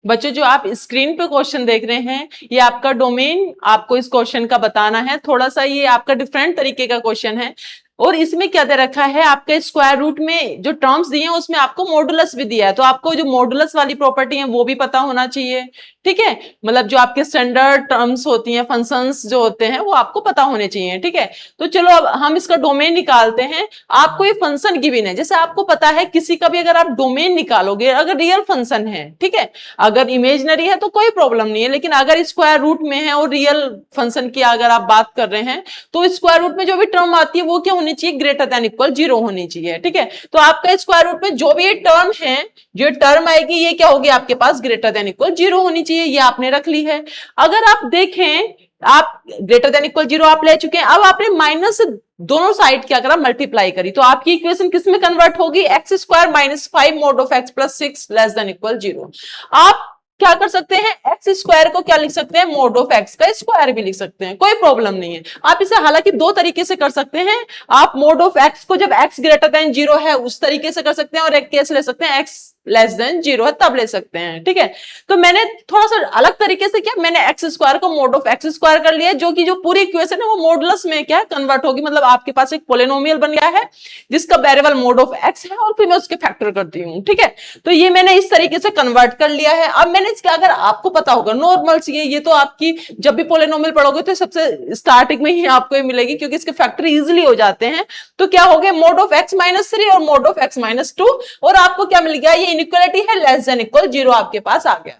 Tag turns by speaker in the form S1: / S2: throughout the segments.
S1: बच्चों जो आप स्क्रीन पे क्वेश्चन देख रहे हैं ये आपका डोमेन आपको इस क्वेश्चन का बताना है। थोड़ा सा ये आपका डिफरेंट तरीके का क्वेश्चन है और इसमें क्या दे रखा है, आपके स्क्वायर रूट में जो टर्म्स दिए हैं उसमें आपको मॉडुलस भी दिया है, तो आपको जो मॉडुलस वाली प्रॉपर्टी है वो भी पता होना चाहिए। ठीक है, मतलब जो आपके स्टैंडर्ड टर्म्स होती हैं, फंक्शंस जो होते हैं वो आपको पता होने चाहिए। ठीक है, तो चलो अब हम इसका डोमेन निकालते हैं। आपको ये फंक्शन गिवन है, जैसे आपको पता है किसी का भी अगर आप डोमेन निकालोगे, अगर रियल फंक्शन है, ठीक है, अगर इमेजिनरी है तो कोई प्रॉब्लम नहीं है, लेकिन अगर स्क्वायर रूट में है और रियल फंक्शन की अगर आप बात कर रहे हैं तो स्क्वायर रूट में जो भी टर्म आती है वो क्या होनी चाहिए, ग्रेटर देन इक्वल 0 होनी चाहिए। ठीक है, तो आपका स्क्वायर रूट में जो भी टर्म है, जो टर्म आएगी ये क्या होगी आपके पास, ग्रेटर देन इक्वल 0 होनी चाहिए, ये आपने रख ली है। अगर आप देखें, आप ग्रेटर देन इक्वल 0 आप ले चुके हैं, अब आपने माइनस से दोनों साइड क्या करा, मल्टीप्लाई करी, तो आपकी इक्वेशन किस में कन्वर्ट होगी, x square minus 5 mod of x plus 6 less than equal 0। आप क्या कर सकते हैं, एक्स स्क्वायर को क्या लिख सकते हैं, मोड ऑफ एक्स का स्क्वायर भी लिख सकते हैं, कोई प्रॉब्लम नहीं है। आप इसे हालांकि दो तरीके से कर सकते हैं, आप मोड ऑफ एक्स को जब एक्स ग्रेटर देन 0 है उस तरीके से कर सकते हैं, और एक केस ले सकते हैं एक्स लेस देन 0 है तब ले सकते हैं। ठीक है, तो मैंने थोड़ा सा अलग तरीके से किया, मैंने एक्स स्क्वायर को मोड ऑफ एक्स स्क्वायर कर लिया, जो कि जो पूरी इक्वेशन है वो मॉडुलस में क्या कन्वर्ट होगी, मतलब आपके पास एक पोलिनोमियल बन गया है जिसका वेरिएबल मोड ऑफ एक्स है और फिर मैं उसके फैक्टर करती हूँ। ठीक है, तो ये मैंने इस तरीके से कन्वर्ट कर लिया है। अब मैंने इसका, अगर आपको पता होगा नॉर्मल ये तो आपकी जब भी पोलिनोमियल पढ़ोगे तो सबसे स्टार्टिंग में ही आपको ये मिलेगी, क्योंकि इसके फैक्टर इजिली हो जाते हैं। तो क्या हो गया, मोड ऑफ एक्स माइनस 3 और मोड ऑफ एक्स माइनस 2, और आपको क्या मिल गया, ये इनइक्वालिटी है लेस देन इक्वल 0 आपके पास आ गया।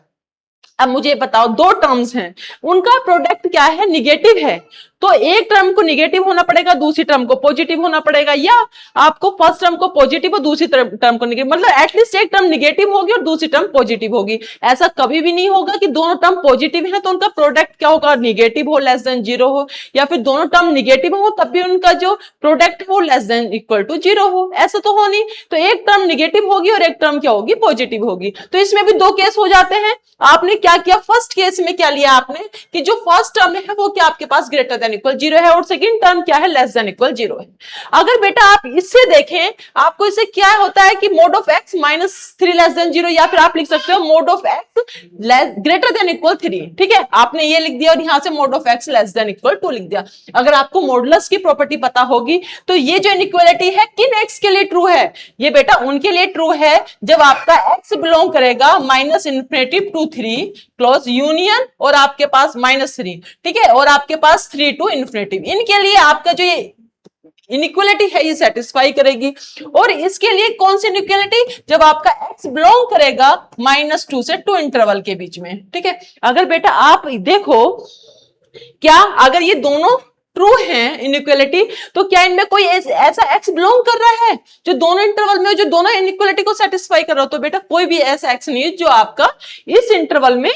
S1: अब मुझे बताओ, दो टर्म्स हैं, उनका प्रोडक्ट क्या है, निगेटिव है, तो एक टर्म को निगेटिव होना पड़ेगा, दूसरी टर्म को पॉजिटिव होना पड़ेगा, या आपको फर्स्ट टर्म को पॉजिटिव और दूसरी टर्म को निगेटिव, मतलब एटलीस्ट एक टर्म निगेटिव होगी और दूसरी टर्म पॉजिटिव होगी। ऐसा कभी भी नहीं होगा कि दोनों टर्म पॉजिटिव है तो उनका प्रोडक्ट क्या होगा, निगेटिव हो, लेस देन 0 हो, या फिर दोनों टर्म निगेटिव हो तब भी उनका जो प्रोडक्ट है वो लेस देन इक्वल टू 0 हो, ऐसा तो हो नहीं। तो एक टर्म निगेटिव होगी और एक टर्म क्या होगी, पॉजिटिव होगी। तो इसमें भी दो केस हो जाते हैं। आपने क्या किया, फर्स्ट केस में क्या लिया आपने कि जो फर्स्ट टर्म है वो क्या आपके पास ग्रेटर देन इक्वल 0 है और सेकंड टर्म क्या है, लेस देन इक्वल 0 है। अगर बेटा आप इससे देखें, आपको इससे क्या होता है कि mode of x minus 3 less than 0, या फिर आप लिख सकते हो mode of x greater than equal 3। ठीक है, आपने ये लिख दिया और यहां से mode of x less than equal 2 लिख दिया। अगर आपको मॉडुलस की प्रॉपर्टी पता होगी तो ये जो इनइक्वालिटी है किन एक्स के लिए ट्रू है, ये बेटा उनके लिए ट्रू है जब आपका एक्स बिलोंग करेगा minus infinity to 3 close union और आपके पास माइनस 3। ठीक है, और आपके पास 3 टू इन्फिनिटी, इनके लिए आपका जो ये इनइक्वालिटी है ये सेटिस्फाई करेगी। और इसके लिए कौन सी इनइक्वालिटी, जब आपका x बिलोंग करेगा -2 से 2 इंटरवल के बीच में। ठीक है, अगर बेटा आप देखो, क्या अगर ये दोनों ट्रू है इनइक्वालिटी, तो क्या इनमें कोई ऐसा x बिलोंग कर रहा है जो दोनों इंटरवल में, जो दोनों इनइक्वालिटी को सेटिस्फाई कर रहा हो, तो बेटा कोई भी ऐसा x नहीं है जो आपका इस इंटरवल में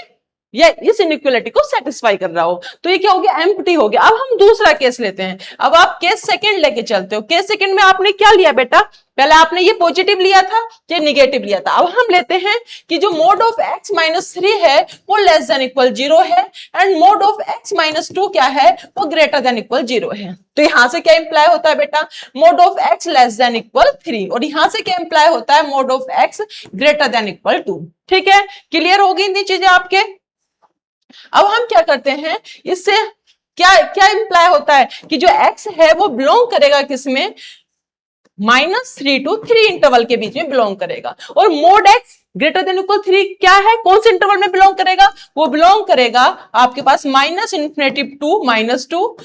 S1: या इस इनइक्वालिटी को सेटिस्फाई कर रहा हो। तो ये क्या हो गया, एम्प्टी हो गया। अब हम दूसरा केस लेते हैं। अब आप केस सेकंड लेके चलते हो। केस सेकंड में आपने क्या लिया बेटा, पहले आपने ये पॉजिटिव लिया था, ये निगेटिव लिया था। अब हम लेते हैं कि जो मोड ऑफ x माइनस 3 है वो लेस देन इक्वल 0 है and mode of x minus 2 क्या है, वो ग्रेटर देन इक्वल 0 है। तो यहां से क्या इंप्लाई होता है बेटा, mode of x less than equal 3, और यहां से क्या इंप्लाई होता है, mode of x greater than equal 2। ठीक है, क्लियर हो गई इतनी चीजें आपके। अब हम क्या करते हैं, इससे क्या क्या इंप्लाई होता है कि जो x है वो बिलोंग करेगा किसमें, -3 to 3 इंटरवल के बीच में बिलोंग करेगा, और mode x greater than equal 3 क्या है, कौन से इंटरवल में बिलोंग करेगा, वो बिलोंग करेगा आपके पास -इन्फिनिटी टू -2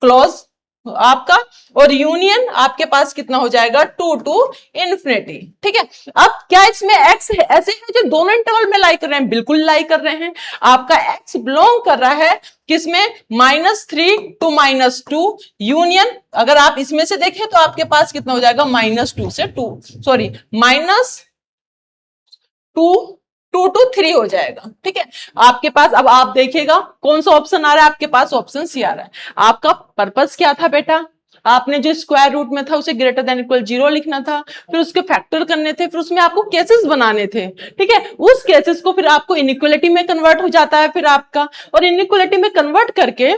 S1: क्लोज आपका, और यूनियन आपके पास कितना हो जाएगा, 2 टू इन्फिनिटी। ठीक है, अब क्या इसमें x ऐसे है जो दोनों इंटरवल में लाई कर रहे हैं, बिल्कुल लाई कर रहे हैं। आपका x बिलोंग कर रहा है किसमें, -3 टू -2 यूनियन, अगर आप इसमें से देखें तो आपके पास कितना हो जाएगा, -2 से 2, सॉरी -2 to 3 हो जाएगा। ठीक है, आपके पास अब आप देखिएगा कौन सा ऑप्शन आ रहा है, आपके पास ऑप्शन सी आ रहा है। आपका पर्पस क्या था बेटा, आपने जो स्क्वायर रूट में था उसे ग्रेटर देन इक्वल 0 लिखना था, फिर उसके फैक्टर करने थे, फिर उसमें आपको केसेस बनाने थे। ठीक है, उस केसेस को फिर आपको इनइक्वालिटी में कन्वर्ट हो जाता है फिर आपका, और इनइक्वालिटी में कन्वर्ट करके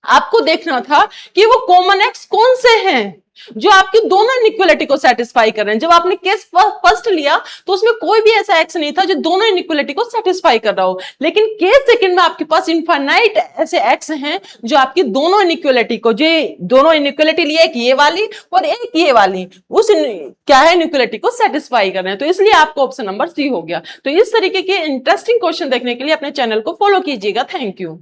S1: आपको देखना था कि वो कॉमन एक्स कौन से हैं। जो आपकी दोनों इनइक्वालिटी को सेटिस्फाई कर रहे हैं। जब आपने केस फर्स्ट लिया तो उसमें कोई भी ऐसा एक्स नहीं था जो दोनों इनइक्वालिटी को सेटिस्फाई कर रहा हो, लेकिन केस सेकंड में आपके पास इनफाइनाइट ऐसे एक्स हैं जो आपकी दोनों इनइक्वालिटी को, जो दोनों इनइक्वालिटी लिए, एक ये वाली और एक ये वाली, उस क्या है इनइक्वालिटी को सेटिस्फाई कर रहे हैं। तो इसलिए आपको ऑप्शन नंबर सी हो गया। तो इस तरीके के इंटरेस्टिंग क्वेश्चन देखने के लिए अपने चैनल को फॉलो कीजिएगा। Thank you.